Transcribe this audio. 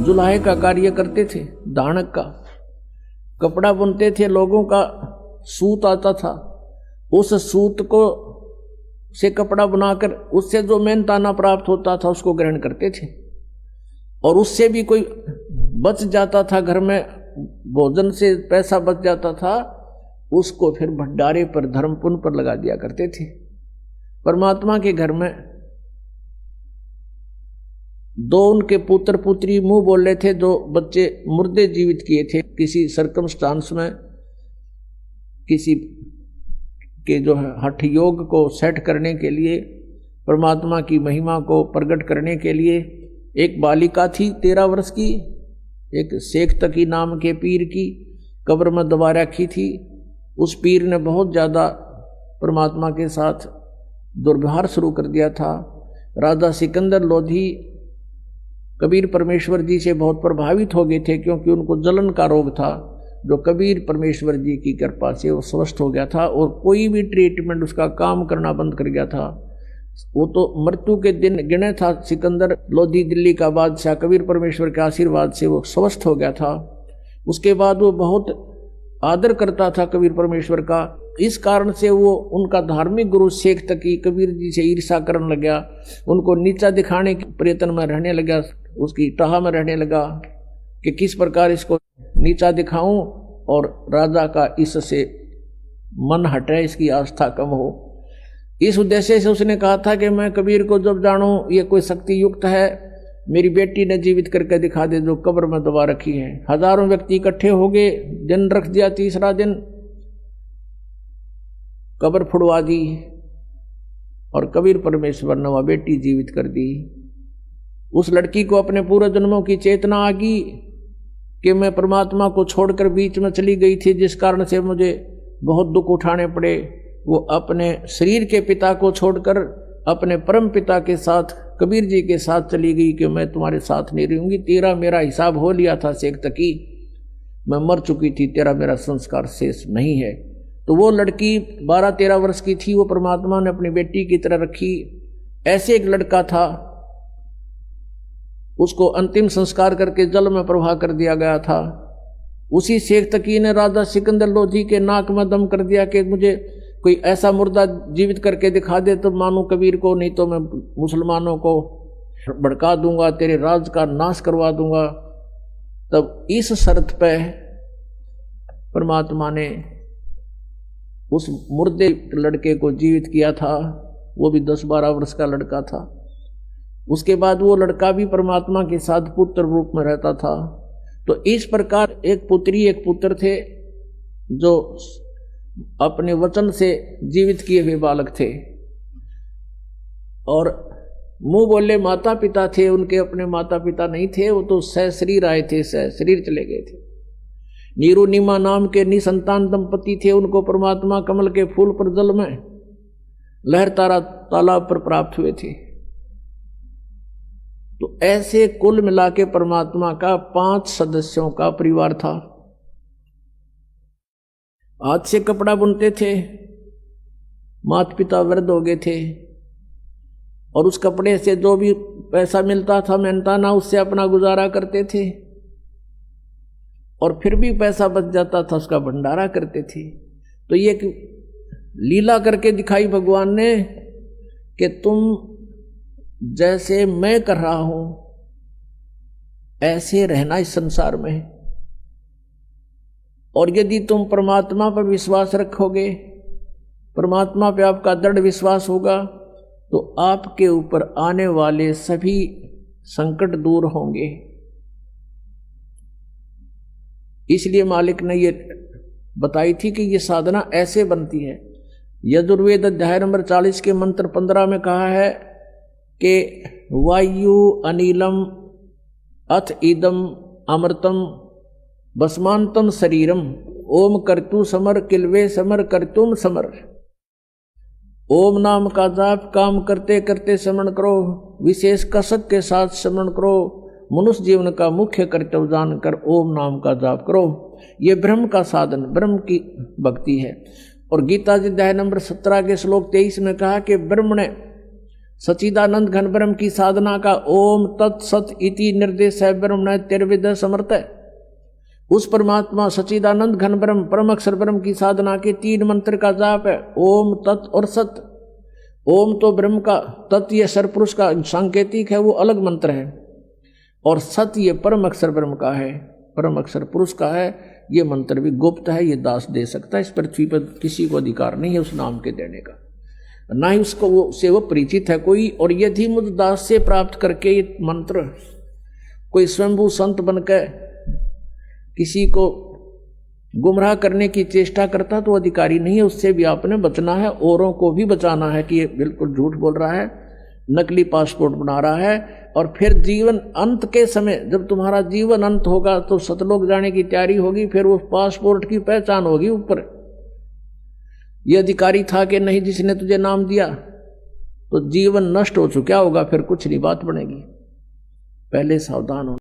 जुलाहे का कार्य करते थे, दानक का कपड़ा बुनते थे, लोगों का सूत आता था, उस सूत को से कपड़ा बनाकर उससे जो मेहनताना प्राप्त होता था उसको ग्रहण करते थे, और उससे भी कोई बच जाता था, घर में भोजन से पैसा बच जाता था, उसको फिर भंडारे पर, धर्म पुण्य पर लगा दिया करते थे। परमात्मा के घर में दो उनके पुत्र पुत्री मुंह बोल रहे थे, दो बच्चे मुर्दे जीवित किए थे किसी सर्कमस्टांस में, किसी के जो है हठ योग को सेट करने के लिए, परमात्मा की महिमा को प्रकट करने के लिए। एक बालिका थी 13 वर्ष की, एक शेख तकी नाम के पीर की कब्र में दबा रखी थी। उस पीर ने बहुत ज़्यादा परमात्मा के साथ दुर्व्यवहार शुरू कर दिया था। राजा सिकंदर लोधी कबीर परमेश्वर जी से बहुत प्रभावित हो गए थे, क्योंकि उनको जलन का रोग था, जो कबीर परमेश्वर जी की कृपा से वो स्वस्थ हो गया था, और कोई भी ट्रीटमेंट उसका काम करना बंद कर गया था। वो तो मृत्यु के दिन गिने था। सिकंदर लोधी दिल्ली का बादशाह कबीर परमेश्वर के आशीर्वाद से वो स्वस्थ हो गया था। उसके बाद वो बहुत आदर करता था कबीर परमेश्वर का। इस कारण से वो उनका धार्मिक गुरु शेख तकी कबीर जी से ईर्ष्या करने लगा, उनको नीचा दिखाने के प्रयत्न में रहने लगा, उसकी टाह में रहने लगा कि किस प्रकार इसको नीचा दिखाऊं और राजा का इससे मन हटे, इसकी आस्था कम हो। इस उद्देश्य से उसने कहा था कि मैं कबीर को जब जानूं ये कोई शक्ति युक्त है, मेरी बेटी ने जीवित करके दिखा दे जो कब्र में दबा रखी है। हजारों व्यक्ति इकट्ठे हो गए, दिन रख दिया, तीसरा दिन कब्र फुड़वा दी और कबीर परमेश्वर ने वह बेटी जीवित कर दी। उस लड़की को अपने पूर्व जन्मों की चेतना आ गई कि मैं परमात्मा को छोड़कर बीच में चली गई थी, जिस कारण से मुझे बहुत दुख उठाने पड़े। वो अपने शरीर के पिता को छोड़कर अपने परम पिता के साथ, कबीर जी के साथ चली गई कि मैं तुम्हारे साथ नहीं रहूंगी, तेरा मेरा हिसाब हो लिया था शेख तकी, मैं मर चुकी थी, तेरा मेरा संस्कार शेष नहीं है। तो वो लड़की 12-13 वर्ष की थी, वो परमात्मा ने अपनी बेटी की तरह रखी। ऐसे एक लड़का था, उसको अंतिम संस्कार करके जल में प्रवाह कर दिया गया था। उसी शेख तकी ने राजा सिकंदर लोधी के नाक में दम कर दिया कि मुझे कोई ऐसा मुर्दा जीवित करके दिखा दे तो मानूं कबीर को, नहीं तो मैं मुसलमानों को भड़का दूंगा, तेरे राज का नाश करवा दूंगा। तब इस शर्त पे परमात्मा ने उस मुर्दे लड़के को जीवित किया था। वो भी 10-12 वर्ष का लड़का था। उसके बाद वो लड़का भी परमात्मा के साथ पुत्र रूप में रहता था। तो इस प्रकार एक पुत्री एक पुत्र थे जो अपने वचन से जीवित किए हुए बालक थे, और मुंह बोले माता पिता थे, उनके अपने माता पिता नहीं थे, वो तो सहशरीर आए थे, सहशरीर चले गए थे। नीरू नीमा नाम के निसंतान दंपति थे, उनको परमात्मा कमल के फूल पर जल में लहर तारा तालाब पर प्राप्त हुए थे। तो ऐसे कुल मिला के परमात्मा का 5 सदस्यों का परिवार था। हाथ से कपड़ा बुनते थे, माता पिता वृद्ध हो गए थे, और उस कपड़े से जो भी पैसा मिलता था मेहनताना उससे अपना गुजारा करते थे, और फिर भी पैसा बच जाता था उसका भंडारा करते थे। तो ये लीला करके दिखाई भगवान ने कि तुम जैसे मैं कर रहा हूं ऐसे रहना इस संसार में, और यदि तुम परमात्मा पर विश्वास रखोगे, परमात्मा पे आपका दृढ़ विश्वास होगा, तो आपके ऊपर आने वाले सभी संकट दूर होंगे। इसलिए मालिक ने ये बताई थी कि ये साधना ऐसे बनती है। यजुर्वेद अध्याय नंबर 40 के मंत्र 15 में कहा है कि वायु अनिलम अथ इदम अमृतम भस्मांतम शरीरम ओम कर्तु समर किलवे समर कर्तुम समर। ओम नाम का जाप काम करते करते स्मरण करो, विशेष कसक के साथ स्मरण करो, मनुष्य जीवन का मुख्य कर्तव्य जानकर ओम नाम का जाप करो। ये ब्रह्म का साधन, ब्रह्म की भक्ति है। और गीता जी अध्याय नंबर 17 के श्लोक 23 में कहा कि ब्रह्म ने सच्चिदानंद घन ब्रह्म की साधना का ओम तत्सत इति निर्देश है ब्रह्म तिर्विद समर्थ है। उस परमात्मा सच्चिदानंद घन ब्रह्म परम अक्षर ब्रह्म की साधना के 3 मंत्र का जाप है, ओम तत् और सत। ओम तो ब्रह्म का, तत् ये सरपुरुष का सांकेतिक है, वो अलग मंत्र है, और सत ये परम अक्षर ब्रह्म का है, परम अक्षर पुरुष का है। ये मंत्र भी गुप्त है, ये दास दे सकता है, इस पृथ्वी पर किसी को अधिकार नहीं है उस नाम के देने का, ना ही उसको वो परिचित है कोई। और यदि मुझ दास से प्राप्त करके ये मंत्र कोई स्वयंभू संत बनकर किसी को गुमराह करने की चेष्टा करता तो अधिकारी नहीं है, उससे भी आपने बचना है, औरों को भी बचाना है कि ये बिल्कुल झूठ बोल रहा है, नकली पासपोर्ट बना रहा है। और फिर जीवन अंत के समय जब तुम्हारा जीवन अंत होगा तो सतलोक जाने की तैयारी होगी, फिर वो पासपोर्ट की पहचान होगी ऊपर, ये अधिकारी था कि नहीं जिसने तुझे नाम दिया, तो जीवन नष्ट हो चुका होगा, फिर कुछ नहीं बात बनेगी। पहले सावधान हो।